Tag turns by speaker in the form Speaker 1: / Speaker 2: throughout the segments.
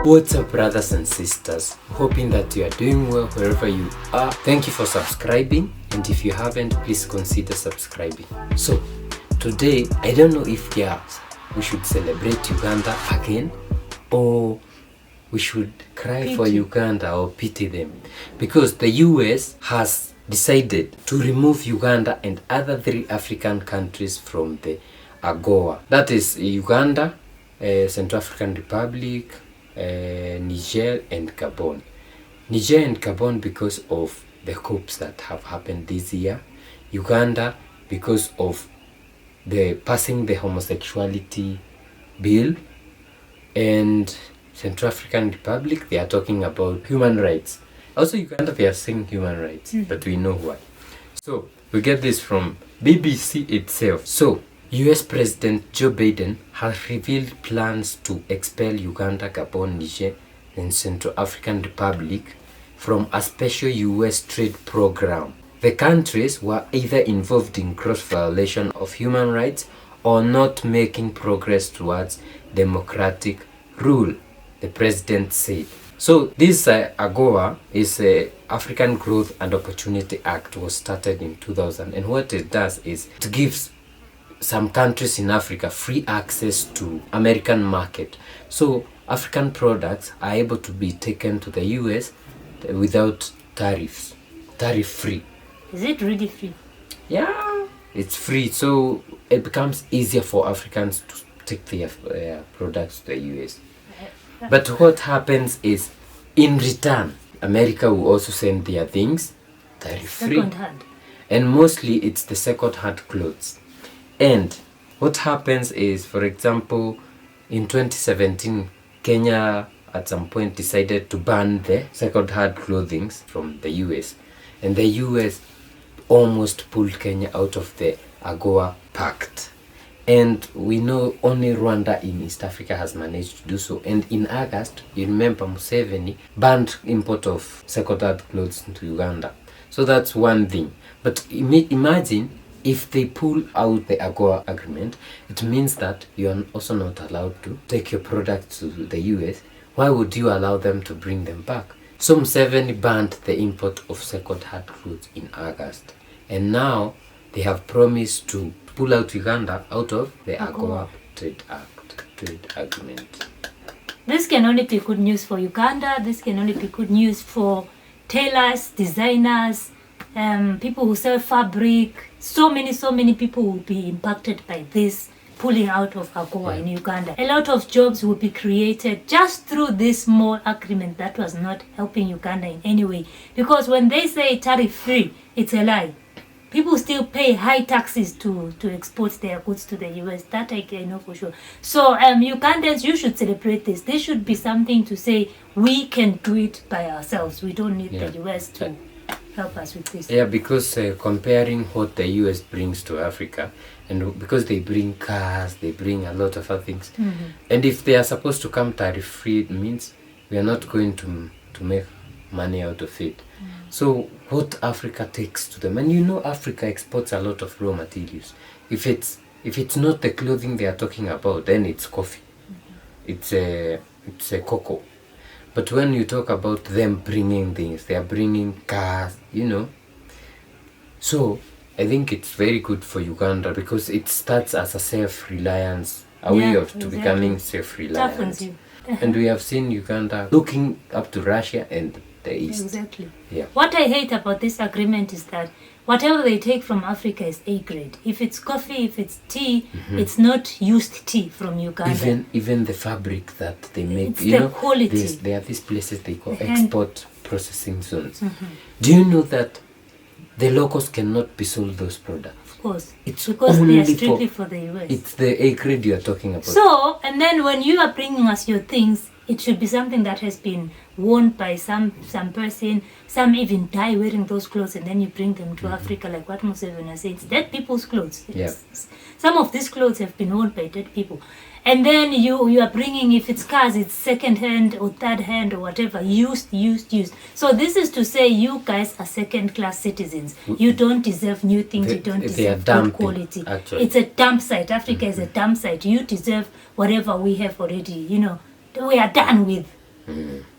Speaker 1: What's up, brothers and sisters? Hoping that you are doing well wherever you are. Thank you for subscribing, and if you haven't, please consider subscribing. So today, I don't know if we should celebrate Uganda again, or we should cry for Uganda or pity them, because the US has decided to remove Uganda and other 3 African countries from the Agoa. That is Uganda, Central African Republic, Niger and Gabon. Niger and Gabon because of the coups that have happened this year. Uganda because of the passing the homosexuality bill. And Central African Republic, they are talking about human rights. Also Uganda, they are saying human rights, but we know why. So we get this from BBC itself. So US President Joe Biden has revealed plans to expel Uganda, Gabon, Niger, and Central African Republic from a special US trade program. The countries were either involved in gross violation of human rights or not making progress towards democratic rule, the president said. So this Agoa is a African Growth and Opportunity Act, was started in 2000, and what it does is it gives some countries in Africa free access to American market. So African products are able to be taken to the US without tariffs, tariff free.
Speaker 2: Is it really free?
Speaker 1: Yeah, it's free. So it becomes easier for Africans to take their products to the US. But what happens is, in return, America will also send their things tariff free.
Speaker 2: Second hand.
Speaker 1: And mostly it's the second hand clothes. And what happens is, for example, in 2017, Kenya at some point decided to ban the second-hand clothing from the US. And the US almost pulled Kenya out of the Agoa Pact. And we know only Rwanda in East Africa has managed to do so. And in August, you remember Museveni banned import of second-hand clothes into Uganda. So that's one thing. But imagine if they pull out the Agoa agreement, it means that you are also not allowed to take your products to the US. Why would you allow them to bring them back? So Museveni banned the import of second-hand clothes in August. And now they have promised to pull out Uganda out of the Agoa Trade Agreement.
Speaker 2: This can only be good news for Uganda. This can only be good news for tailors, designers, people who sell fabric. So many people will be impacted by this pulling out of Agoa in Uganda. A lot of jobs will be created just through this small agreement that was not helping Uganda in any way. Because when they say tariff free, it's a lie. People still pay high taxes to export their goods to the US. That I know for sure. So Ugandans, you should celebrate this. This should be something to say we can do it by ourselves. We don't need the US to help us with this.
Speaker 1: Yeah, because comparing what the US brings to Africa, and because they bring cars, they bring a lot of other things, and if they are supposed to come tariff free, it means we are not going to make money out of it. So what Africa takes to them, and you know Africa exports a lot of raw materials. If it's not the clothing they are talking about, then it's coffee, it's a cocoa. But when you talk about them bringing things, they are bringing cars, you know. So I think it's very good for Uganda because it starts as a self-reliance, a way of becoming self-reliant. And we have seen Uganda looking up to Russia and the East.
Speaker 2: Exactly.
Speaker 1: Yeah.
Speaker 2: What I hate about this agreement is that whatever they take from Africa is A grade. If it's coffee, if it's tea, it's not used tea from Uganda.
Speaker 1: Even the fabric that they make,
Speaker 2: it's the quality.
Speaker 1: There are these places they call export processing zones. Do you know that the locals cannot be sold those products?
Speaker 2: Of course.
Speaker 1: It's
Speaker 2: because
Speaker 1: only
Speaker 2: they are strictly for the US.
Speaker 1: It's the A grade you are talking about.
Speaker 2: So, and then when you are bringing us your things, It should be something that has been worn by some person. Some even die wearing those clothes, and then you bring them to Africa, like what Museveni said. It's dead people's clothes. Some of these clothes have been worn by dead people. And then you are bringing, if it's cars, it's second hand or third hand or whatever, used. So this is to say you guys are second class citizens. You don't deserve new things. You don't deserve good quality.
Speaker 1: Actually.
Speaker 2: It's a dump site. Africa is a dump site. You deserve whatever we have already. You know, we are done with.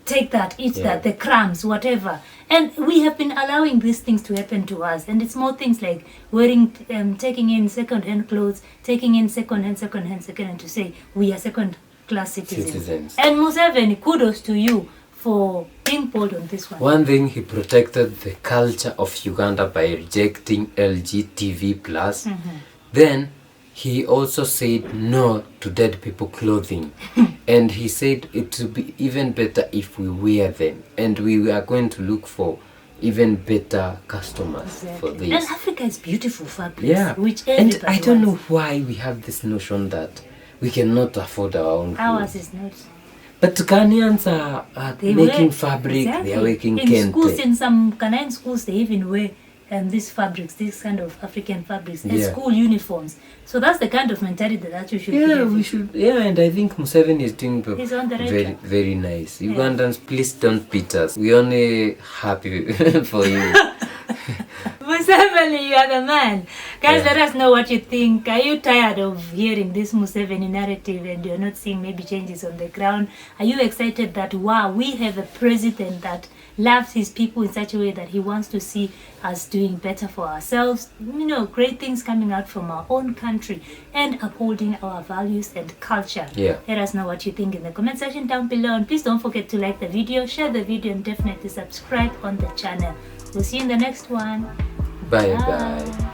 Speaker 2: Take that, eat that, the crumbs, whatever. And we have been allowing these things to happen to us. And it's more things like wearing, taking in second-hand clothes, taking in second-hand, to say we are second-class citizens. And Museveni, kudos to you for being bold on this one.
Speaker 1: One thing, he protected the culture of Uganda by rejecting LGTB+. Then he also said no to dead people clothing. And he said it would be even better if we wear them. And we are going to look for even better customers for this.
Speaker 2: And Africa is beautiful fabrics. Which
Speaker 1: and I don't know why we have this notion that we cannot afford our own clothes.
Speaker 2: Ours is not.
Speaker 1: But Ghanaians are making fabric, they are making kente.
Speaker 2: In schools, in some Ghanaian schools, they even wear these fabrics, these kind of African fabrics, as school uniforms. So that's the kind of mentality that you should
Speaker 1: we should. Yeah, and I think Museveni is doing
Speaker 2: He's on the
Speaker 1: very, very nice. Ugandans, please don't beat us. We're only happy for you.
Speaker 2: Museveni, you are the man. Guys, let us know what you think. Are you tired of hearing this Museveni narrative and you're not seeing maybe changes on the ground? Are you excited that, wow, we have a president that loves his people in such a way that he wants to see us doing better for ourselves, you know, great things coming out from our own country and upholding our values and culture? Let us know what you think in the comment section down below, and please don't forget to like the video, share the video, and definitely subscribe on the channel. We'll see you in the next one.
Speaker 1: Bye.